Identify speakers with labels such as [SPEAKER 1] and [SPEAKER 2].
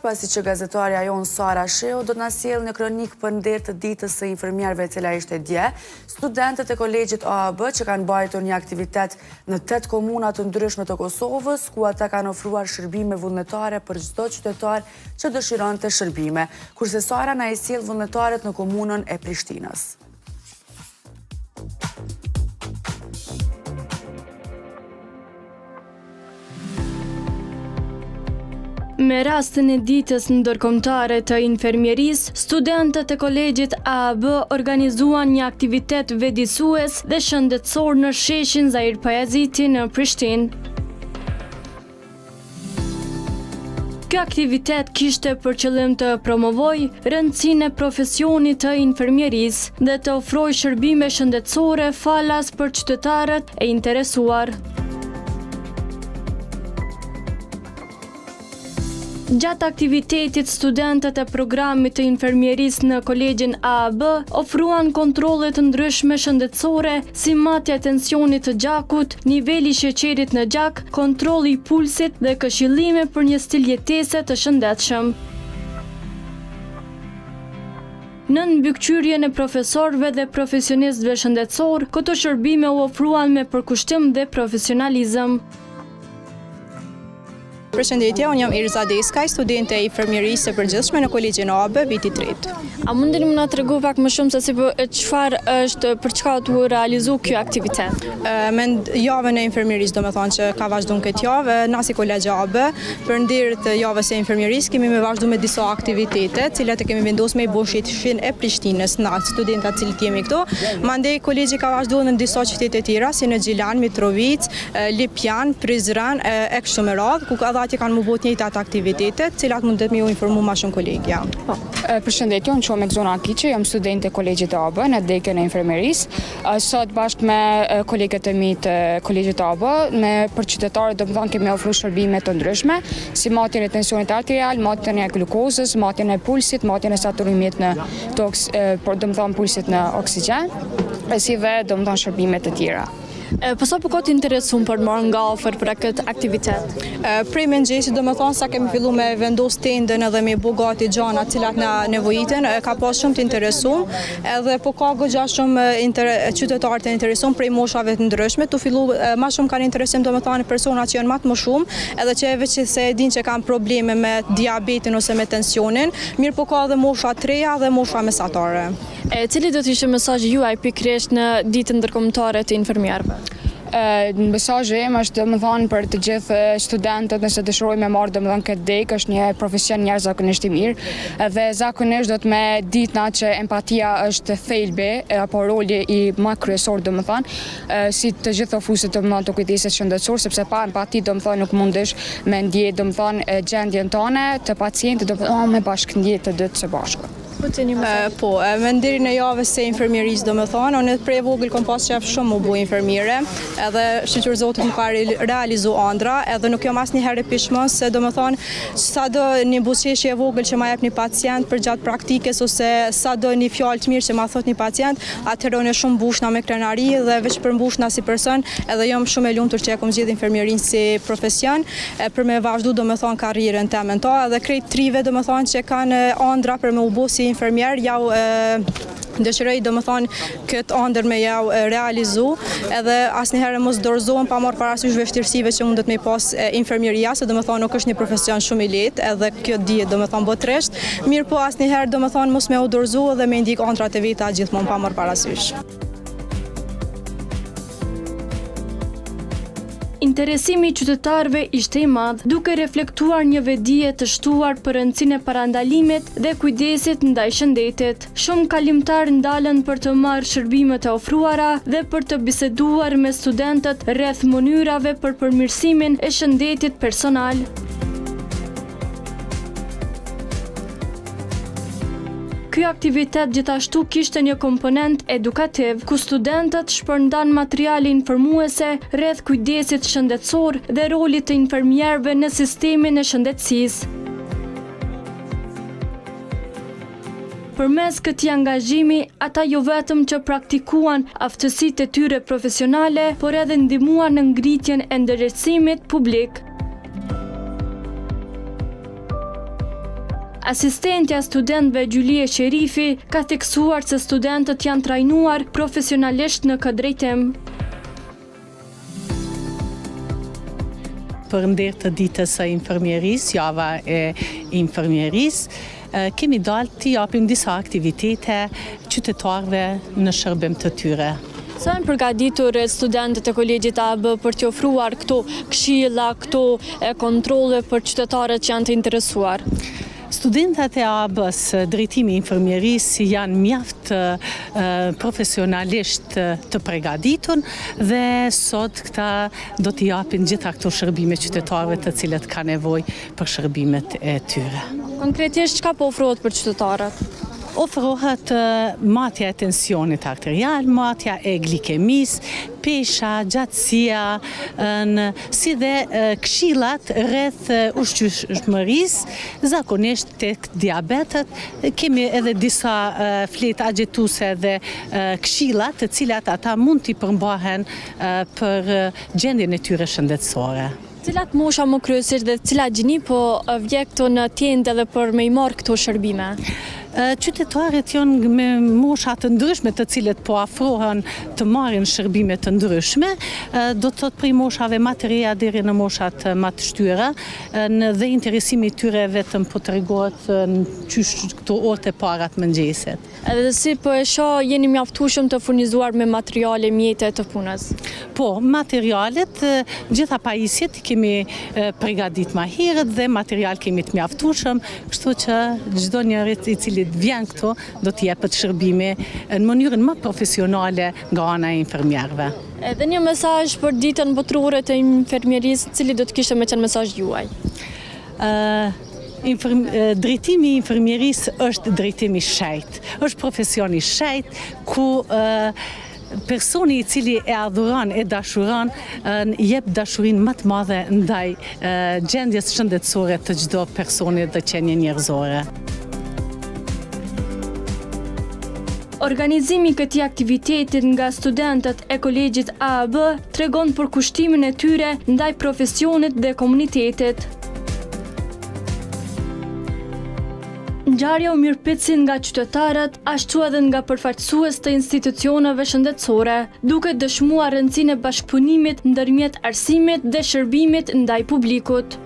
[SPEAKER 1] pasi që gazetarja jonë Sara Sheu do të na sjellë një kronik për nder të ditës së infermierëve e cila ishte dje. Studentët e kolegjit AAB që kanë mbajtur një aktivitet në 8 komuna të ndryshme të Kosovës, ku ata kanë ofruar shërbime vullnetare për çdo qytetar që dëshironte shërbime, kurse Sara na i sjell vullnetarët në komunën e Prishtinës.
[SPEAKER 2] Me rastin e ditës ndërkombëtare të infermierisë, studentët e kolegjit AAB organizuan një aktivitet vjedisues dhe shëndetësor në sheshin Zahir Pajaziti në Prishtinë. Ky aktivitet kishte për qëllim të promovojë rëndësinë e profesionit të infermierisë dhe të ofrojë shërbime shëndetësore falas për qytetarët e interesuar. Gjatë aktivitetit, studentët e programit të infermierisë në kolegjin AAB ofruan kontrolle të ndryshme shëndetësore, si matja e tensionit të gjakut, niveli i sheqerit në gjak, kontrolli i pulsit dhe këshillime për një stil jetese të shëndetshëm. Nën mbikëqyrjen e profesorëve dhe profesionistëve shëndetësor, këto shërbime u ofruan me përkushtim dhe profesionalizëm.
[SPEAKER 3] Përshëndetje, unë jam Irza Deskaj, studente e infermierisë së përgjithshme në kolegjin AAB, viti 3.
[SPEAKER 2] A mundeni më na tregu pak më shumë se si çfarë është, për çka u realizu ky aktivitet?
[SPEAKER 3] Me javën e infermierisë, domethënë që ka vazhduar këtë javë, na si kolegj AAB, për ndir të javës së infermierisë kemi me vazhdu me disa aktivitete, të cilat e kemi vendosur me i bosh shin e Prishtinës, na studentat të cilët jemi këtu. Mandej kolegji ka vazhduar në disa qytete të tjera, si në Gjilan, Mitrovic, Lipjan, Prizren, e kështu me radhë, ku që kanë më bot njëjtë atë aktivitetet, cilat mundet me ju informu ma shumë kolegja.
[SPEAKER 4] Përshëndetje, unë quhem Egzona Akiqe, jam studente e kolegjit AAB në dekën e infermierisë. Sot bashkë me kolegët e mi të kolegjit AAB, për qytetarët domethënë kemi ofruar shërbime të ndryshme, si matjen e tensionit arterial, matjen e glukozës, matjen e pulsit, matjen e saturimit në domethënë pulsit në oksigjen, si dhe domethënë shërbime të tjera.
[SPEAKER 2] Pësa për këtë interesum për marrë nga ofër për këtë aktivitet?
[SPEAKER 3] Prej mëngjesit, domethënë sa kemi fillu me vendos tendën edhe me bu gati gjana cilat na nevojiten, ka pas shumë të interesum, edhe po ka goxha shumë qytetarë të interesum prej moshave të ndryshme, tu fillu ma shumë kanë interesim domethënë persona që janë më të shumë, edhe që veç se e din që kanë probleme me diabetin ose me tensionin, mirë po ka edhe mosha të reja dhe mosha mesatare.
[SPEAKER 2] Cili do të ishte mesazhi juaj pikërisht në ditën ndërkombëtare të infermierëve?
[SPEAKER 4] Mesazhi im është domethënë për të gjithë studentët, nëse dëshirojnë me marrë domethënë këtë dekë, është një profesion jashtëzakonisht i mirë, dhe zakonisht do të me ditë na që empatia është thelbi apo roli i më kryesor domethënë, si të gjithë ofuesit domethënë të kujdesit shëndetësor, sepse pa empati domethënë nuk mundesh me ndjej domethënë gjendjen tone të pacientit domethënë me bashkëndje të dy së bashku.
[SPEAKER 3] Me ndirin e javës së infermierisë domethënë, unë prej vogël kom pas qef shumë mu bu infermiere, edhe shqyqur Zotit më ka realizu ëndra, edhe nuk jam asnjëherë e pishmos, se domethënë sado një buzëqeshje e vogël që ma jep një pacient për gjatë praktikës, ose sado një fjalë të mirë që ma thot një pacient, atëherë unë shumë mbushna me krenari dhe veç për mbushna si person, edhe jam shumë e lumtur që e kom zgjedhur infermierin si profesion, për me vazhdu domethënë karrierën time to, edhe krejt trive domethënë që kanë ëndra për me u bë si infermier, jau dëshiroj domethënë këtë ëndër me jau realizu, edhe asnjëherë mos dorëzohem pa marrë parasysh vështirësive që mundet me pas infermieria, se domethënë nuk është një profesion shumë i lehtë, edhe kjo dihet domethënë botërisht, mirë po asnjëherë domethënë mos me u dorëzu dhe me ndik ëndrat e veta gjithmonë pa marrë parasysh.
[SPEAKER 2] Interesimi i qytetarëve ishte i madh, duke reflektuar një vedije të shtuar për rëndësinë e parandalimit dhe kujdesit ndaj shëndetit. Shumë kalimtar ndalen për të marrë shërbimet e ofruara dhe për të biseduar me studentët rreth mënyrave për përmirësimin e shëndetit personal. Ky aktivitet gjithashtu kishte një komponent edukativ, ku studentët shpërndan materiale informuese rreth kujdesit shëndetësor dhe rolit të infermierëve në sistemin e shëndetësisë. Përmes këtij angazhimi, ata jo vetëm që praktikuan aftësitë e tyre profesionale, por edhe ndihmuan në ngritjen e ndërgjegjësimit publik. Asistentja studentëve Gjulie Qerifi ka theksuar se studentët janë trajnuar profesionalisht në këtë drejtim.
[SPEAKER 5] Për nder të ditës së infermierisë, java e infermierisë, kemi dalë të japim disa aktivitete qytetarëve në shërbim të tyre.
[SPEAKER 2] Sa janë përgatitur studentët e kolegjit AB për të ofruar këto këshilla, këto kontrolle për qytetarët që janë të interesuar?
[SPEAKER 5] Studentët e AB-s drejtimi i infermierisë janë mjaft profesionalisht të përgatitur dhe sot këta do t'i japin gjitha këto shërbime qytetarëve të cilët ka nevojë për shërbimet e tyre.
[SPEAKER 2] Konkretisht çka po ofrohet për qytetarët?
[SPEAKER 5] Ofrohet matja e tensionit arterial, matja e glikemisë, pesha, gjatësia, si dhe këshillat rreth ushqyeshmërisë, zakonisht tek diabetet, kemi edhe disa fletë agjetuese dhe këshilla të cilat ata mund t'i përmbahen për gjendjen e tyre shëndetësore.
[SPEAKER 2] Cilat mosha më kryesisht dhe cilat gjini po vjen këto në tendë edhe për me i marrë këto shërbime?
[SPEAKER 5] Qytetarët janë me mosha të ndryshme të cilët po afrohen të marrin shërbime të ndryshme, do të thotë prej moshave më të reja deri në moshat më të shtyra, dhe interesimi i tyre vetëm po tregohet në qysh këto orët e para të mëngjesit.
[SPEAKER 2] Edhe si po e shoh jeni mjaftueshëm të furnizuar me materiale mjete të punës?
[SPEAKER 5] Po, materialet, gjitha pajisjet kemi përgatit më herët dhe material kemi të mjaftueshëm, kështu që çdo njeri i cili vjen këto do të jepet shërbime në mënyrën më profesionale nga ana e infermierëve.
[SPEAKER 2] Edhe një mesazh për ditën botërore të infermierisë, cili do të kishte me qenë mesazhi juaj?
[SPEAKER 5] Drejtimi i infermierisë është drejtimi shejt, është profesioni shejt ku personi i cili e adhuron, e dashuron, jep dashurinë më të madhe ndaj gjendjes shëndetësore të çdo personi dhe qenie njerëzore.
[SPEAKER 2] Organizimi i këtij aktiviteti nga studentët e kolegjit AB tregon për kushtimin e tyre ndaj profesionit dhe komunitetit. Ngjarja u mirëpritsi nga qytetarët, ashtu edhe nga përfaqësues të institucioneve shëndetësore, duke dëshmuar rëndësinë e bashkëpunimit ndërmjet arsimit dhe shërbimit ndaj publikut.